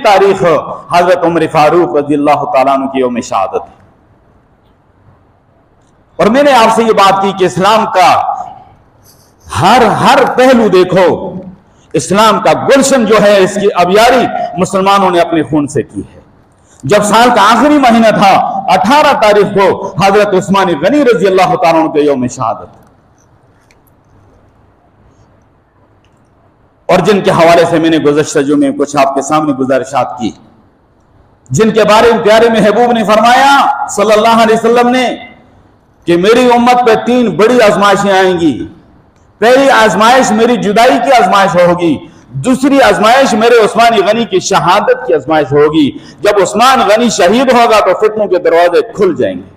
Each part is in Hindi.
तारीख हजरत उमर फारूक रज़ियल्लाहु ताला अन्हु की यौम शहादत है। और मैंने आपसे ये बात की कि इस्लाम का हर पहलू देखो, इस्लाम का गुलशन जो है, इसकी अबियारी मुसलमानों ने अपने खून से की है। जब साल का आखिरी महीना था, 18 तारीख को हजरत उस्मान गनी रज़ियल्लाहु ताला अन्हु के यौम शहादत, और जिनके हवाले से मैंने गुज़श्ता जुमे में कुछ आपके सामने गुजारिशात की, जिनके बारे में प्यारे महबूब ने फरमाया सल्लल्लाहु अलैहि वसल्लम ने कि मेरी उम्मत पे 3 बड़ी आजमाइशें आएंगी। पहली आजमाइश मेरी जुदाई की आजमाइश होगी, दूसरी आजमाइश मेरे उस्मान गनी की शहादत की आजमाइश होगी। जब उस्मान गनी शहीद होगा तो फितनों के दरवाजे खुल जाएंगे,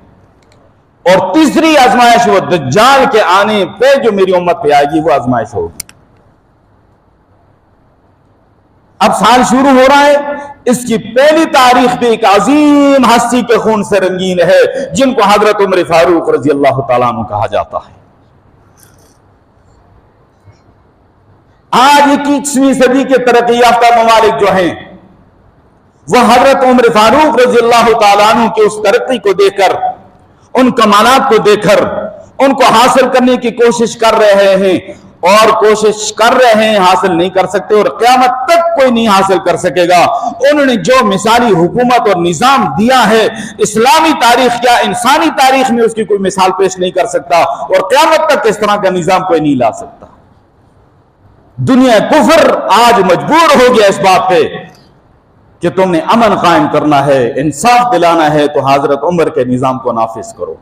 और तीसरी आजमाइश वो दज्जाल के आने पे जो मेरी उम्मत पे आएगी वो आजमाइश होगी। अब साल शुरू हो रहा है, इसकी पहली तारीख भी एक अजीम हस्ती के खून से रंगीन है, जिनको हजरत उमर फारूक रज़ियल्लाहु ताला अन्हु कहा जाता है। आज 21वीं सदी के तरक्की याफ्ता ममालिक जो हैं, वह हजरत उमर फारूक रज़ियल्लाहु ताला अन्हु की उस तरक्की को देखकर, उन कमालात को देखकर उनको हासिल करने की कोशिश कर रहे हैं, और कोशिश कर रहे हैं, हासिल नहीं कर सकते, और क़यामत तक कोई नहीं हासिल कर सकेगा। उन्होंने जो मिसाली हुकूमत और निजाम दिया है, इस्लामी तारीख क्या इंसानी तारीख में उसकी कोई मिसाल पेश नहीं कर सकता, और क़यामत तक इस तरह का निजाम कोई नहीं ला सकता। दुनिया कुफर आज मजबूर हो गया इस बात पे कि तुमने अमन कायम करना है, इंसाफ दिलाना है, तो हजरत उमर के निजाम को नाफिज करो।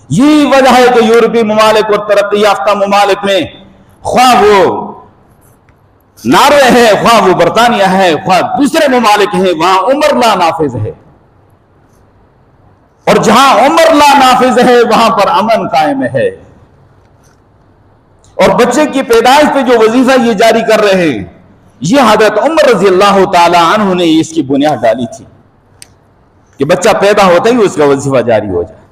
यही वजह है कि यूरोपीय ममालिक और तरक्की याफ्ता ममालिक में, ख्वाह वो नॉर्वे है, ख्वाह वो बरतानिया है, ख्वाह दूसरे ममालिक हैं, वहां उमर ला नाफिज है, और जहां उमर ला नाफिज है वहां पर अमन कायम है। और बच्चे की पैदाइश पे जो वजीफा ये जारी कर रहे हैं, ये हजरत उमर रज़ियल्लाहु ताला अन्हु ने इसकी बुनियाद डाली थी कि बच्चा पैदा होता ही उसका वजीफा जारी हो जाए।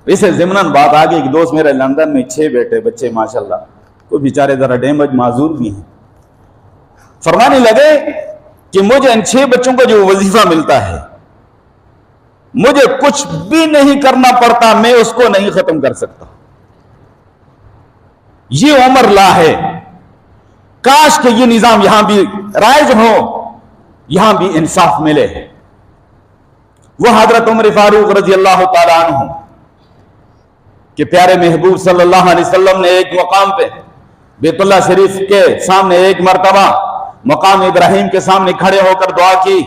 इसे ज़िमनन बात आ गई कि दोस्त मेरे लंदन में 6 बेटे बच्चे माशाल्लाह, तो बेचारे जरा डैमेज माजूर भी हैं, फरमाने लगे कि मुझे इन 6 बच्चों को जो वजीफा मिलता है, मुझे कुछ भी नहीं करना पड़ता, मैं उसको नहीं खत्म कर सकता। ये उमर ला है। काश के ये निजाम यहां भी राइज हो, यहां भी इंसाफ मिले। वो हजरत उमर फारूक रज़ियल्लाहु ताला अन्हु कि प्यारे महबूब सल्लल्लाहु अलैहि वसल्लम ने एक मकाम पे बैतुल्लाह शरीफ के सामने एक मरतबा मकाम इब्राहिम के सामने खड़े होकर दुआ की,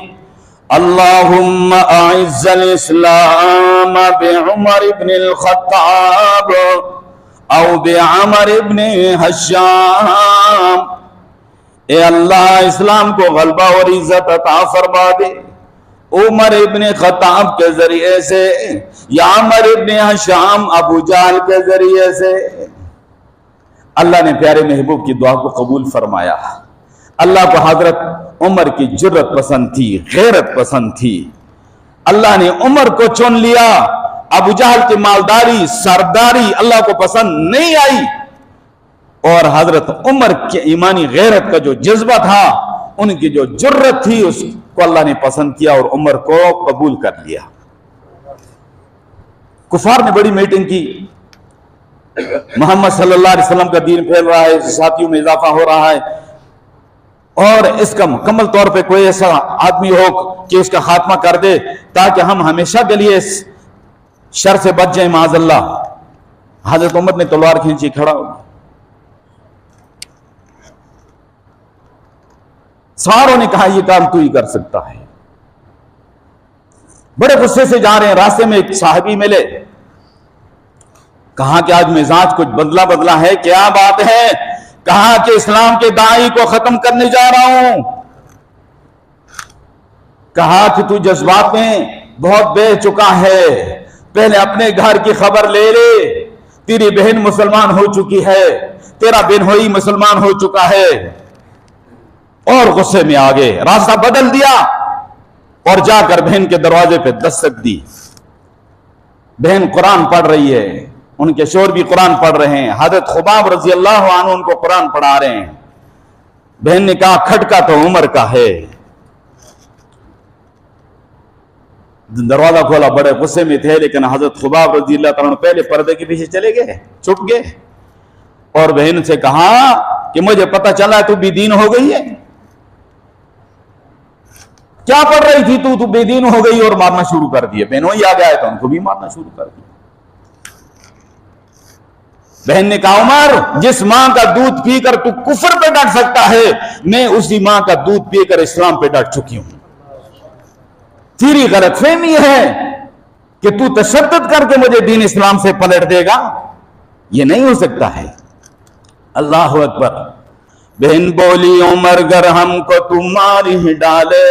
अल्लाहुम्मा अइज़्ज़ल इस्लाम बिउमर इब्निल खत्ताब औ बिअमर इब्ने हश्शाम। ए अल्लाह, इस्लाम को गलबा और इज्जत अता फरमा दे उमर इब्ने खत्ताब के जरिए से, या अमर इब्ने हश्शाम अबू जहल के जरिए से। अल्लाह ने प्यारे महबूब की दुआ को कबूल फरमाया। अल्लाह को हजरत उमर की जुर्रत पसंद थी, गैरत पसंद थी। अल्लाह ने उमर को चुन लिया। अबू जहल की मालदारी, सरदारी अल्लाह को पसंद नहीं आई, और हजरत उमर के ईमानी गैरत का जो जज्बा था, उनकी जो जुर्रत थी, उसको अल्लाह ने पसंद किया और उमर को कबूल कर लिया। कुफार ने बड़ी मीटिंग की, मोहम्मद सल्लल्लाहु अलैहि वसल्लम का दीन फैल रहा है, साथियों में इजाफा हो रहा है, और इसका मुकम्मल तौर पे कोई ऐसा आदमी हो कि उसका खात्मा कर दे, ताकि हम हमेशा के लिए इस शर से बच जाए माज़अल्लाह। हजरत उमर ने तलवार खींची, खड़ा हो गया। सारों ने कहा, यह काम तू ही कर सकता है। बड़े गुस्से से जा रहे हैं, रास्ते में एक साहबी मिले, कहा कि आज मिजाज कुछ बदला बदला है, क्या बात है? कहा कि इस्लाम के दाई को खत्म करने जा रहा हूं। कहा कि तू जज्बात में बहुत बह चुका है, पहले अपने घर की खबर ले ले। तेरी बहन मुसलमान हो चुकी है, तेरा बिनहोई मुसलमान हो चुका है। और गुस्से में आ गए, रास्ता बदल दिया और जाकर बहन के दरवाजे पे दस्तक दी। बहन कुरान पढ़ रही है, उनके शोर भी कुरान पढ़ रहे हैं। हजरत खुबाब रज़ियल्लाहु अन्हु उनको कुरान पढ़ा रहे हैं। बहन ने कहा खटका तो उमर का है। दरवाजा खोला, बड़े गुस्से में थे, लेकिन हजरत खुबाब रज़ी अल्लाह तआला पहले पर्दे के पीछे चले गए, छुप गए, और बहन से कहा कि मुझे पता चला तू बेदीन हो गई है। क्या पढ़ रही थी तू बेदीन हो गई और मारना शुरू कर दिए। बहनों ही आ गया तो उनको भी मारना शुरू कर दिया। बहन ने कहा उमर, जिस मां का दूध पीकर तू कुफर पे डट सकता है, मैं उसी मां का दूध पीकर इस्लाम पे डट चुकी हूं। तेरी गलतफहमी है कि तू तशद्दुद करके मुझे दीन इस्लाम से पलट देगा, यह नहीं हो सकता है। अल्लाह अकबर। बहन बोली उमर अगर हमको तू मार ही डाले,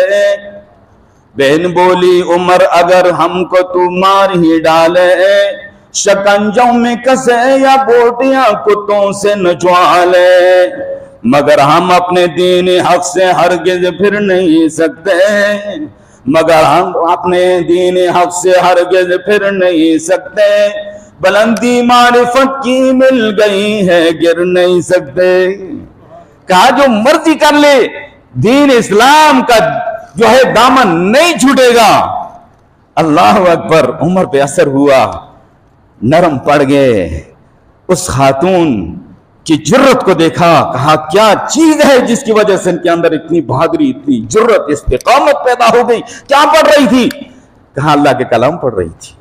बहन बोली उमर अगर हमको तू मार ही डाले, शकंजों में कसे या बोटियां कुत्तों से नचवा ले, मगर हम अपने दीन हक से हरगिज फिर नहीं सकते, मगर हम अपने दीन हक से हरगिज फिर नहीं सकते, बुलंदी मारिफत की मिल गई है गिर नहीं सकते। कहा जो मर्जी कर ले, दीन इस्लाम का जो है दामन नहीं छूटेगा। अल्लाह अकबर। उमर पे असर हुआ, नरम पड़ गए। उस खातून की जुर्रत को देखा, कहा क्या चीज है जिसकी वजह से इनके अंदर इतनी बहादुरी, इतनी जुर्रत, इस्तिकामत पैदा हो गई। क्या पढ़ रही थी? कहा अल्लाह के कलाम पढ़ रही थी।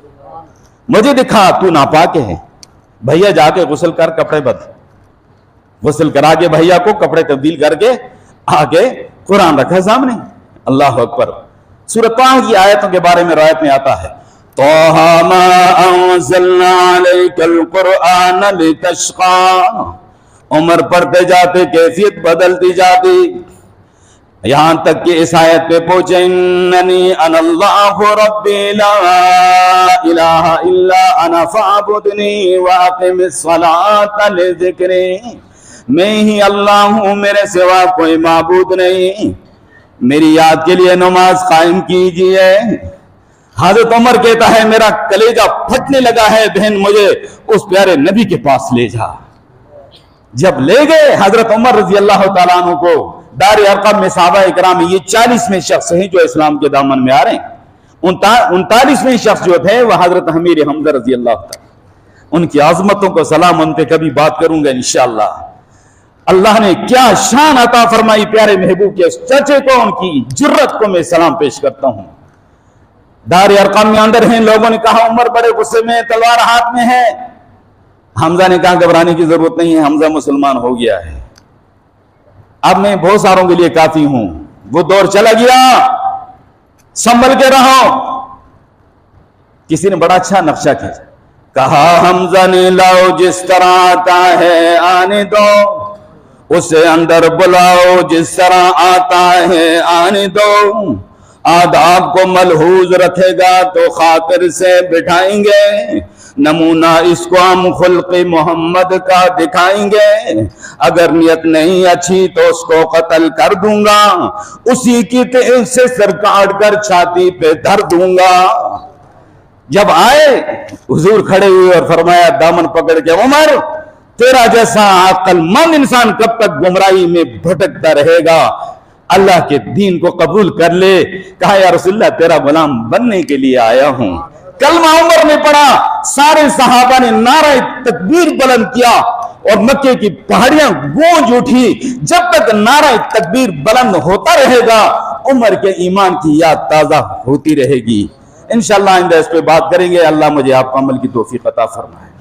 मुझे दिखा तू नापाक है, भैया जाके गुस्ल कर, कपड़े बदल। गुस्ल करा के भैया को कपड़े तब्दील करके आगे कुरान रखा सामने। अल्लाह अकबर। सूरह ताहा की आयतों के बारे में रिवायत में आता है, ताहा मा अंज़लना अलैकल कुरआन लितश्क़ा। उमर पढ़ते जाते कैफियत बदलती जाती, यहां तक कि इस आयत पे पहुंचे, इन्ननी अनल्लाहु रब्बी ला इलाहा इल्ला अना फअबुदनी व अक़िमिस सलाता लिज़िक्री। मैं ही अल्लाह हूं, मेरे सिवा कोई माबूद नहीं, मेरी याद के लिए नमाज कायम कीजिए। हजरत उमर कहता है मेरा कलेजा फटने लगा है, बहन मुझे उस प्यारे नबी के पास ले जा। जब ले गए हजरत उमर रजी अल्लाह तआला अन्हु को दार अरक़म में, सहाबा इकराम में ये 40वें शख्स हैं जो इस्लाम के दामन में आ रहे हैं। 39वें शख्स जो थे वह हजरत अमीर हमजा रजी अल्लाह तआला। उनकी आजमतों को सलाम, उन पे कभी बात करूंगा इंशाअल्लाह। अल्लाह ने क्या शान अता फरमाई प्यारे महबूब के चचे को, उनकी जुर्रत को मैं सलाम पेश करता हूं। दार अरक़म में अंदर हैं। लोगों ने कहा उमर बड़े गुस्से में, तलवार हाथ में है। हमजा ने कहा घबराने की जरूरत नहीं है, हमजा मुसलमान हो गया है, अब मैं बहुत सारों के लिए काफी हूं। वो दौर चला गया, संभल के रहो। किसी ने बड़ा अच्छा नक्शा खींचा, कहा हमजा ने लाओ जिस तरह आता है आने दो, उसे अंदर बुलाओ जिस तरह आता है आने दो। आदाब को मलहूज रखेगा तो खातिर से बिठाएंगे, नमूना इसको हम खुल्क़े मोहम्मद का दिखाएंगे। अगर नियत नहीं अच्छी तो उसको कत्ल कर दूंगा, उसी की तेल से सर काट कर छाती पे धर दूंगा। जब आए हुजूर खड़े हुए और फरमाया दामन पकड़ के, उमर तेरा जैसा अक्लमंद इंसान कब तक गुमराही में भटकता रहेगा, अल्लाह के दीन को कबूल कर ले। कहा या रसूलल्लाह तेरा गुलाम बनने के लिए आया हूं। कलमा उमर ने पढ़ा, सारे सहाबा ने नारा तकबीर बुलंद किया और मक्के की पहाड़ियां गूंज उठी। जब तक नारा तकबीर बुलंद होता रहेगा, उमर के ईमान की याद ताजा होती रहेगी। इंशाअल्लाह आइंदा इस पे बात करेंगे। अल्लाह मुझे आपको अमल की तौफीक अता फरमाए।